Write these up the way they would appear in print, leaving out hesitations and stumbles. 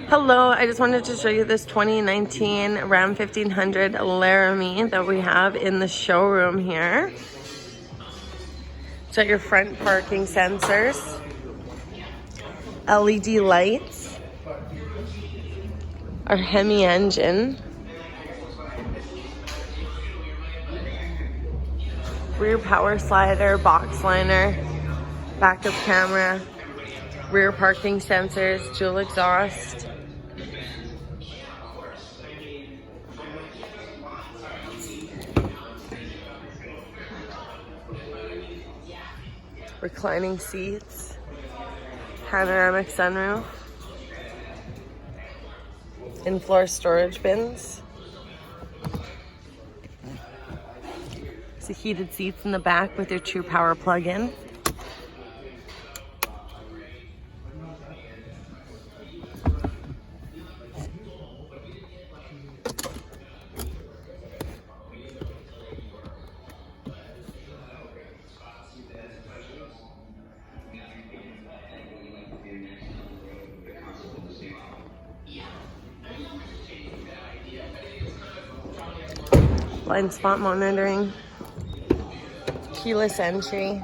Hello, I just wanted to show you this 2019 Ram 1500 Laramie that we have in the showroom here. It's got your front parking sensors, LED lights, our Hemi engine, rear power slider, box liner, backup camera, rear parking sensors, dual exhaust. Reclining seats, panoramic sunroof, in-floor storage bins. The heated seats in the back with your True Power plug-in. Blind spot monitoring, keyless entry,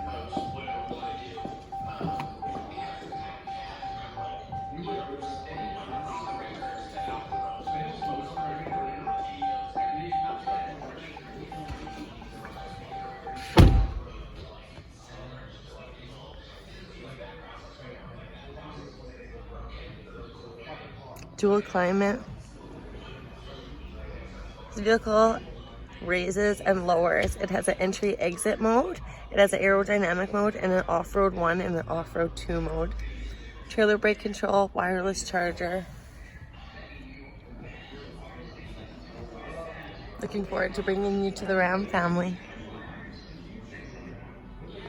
dual climate. This vehicle raises and lowers. It has an entry exit mode, it has an aerodynamic mode, and an off-road 1 and an off-road 2 mode. Trailer brake control, wireless charger. Looking forward to bringing you to the Ram family.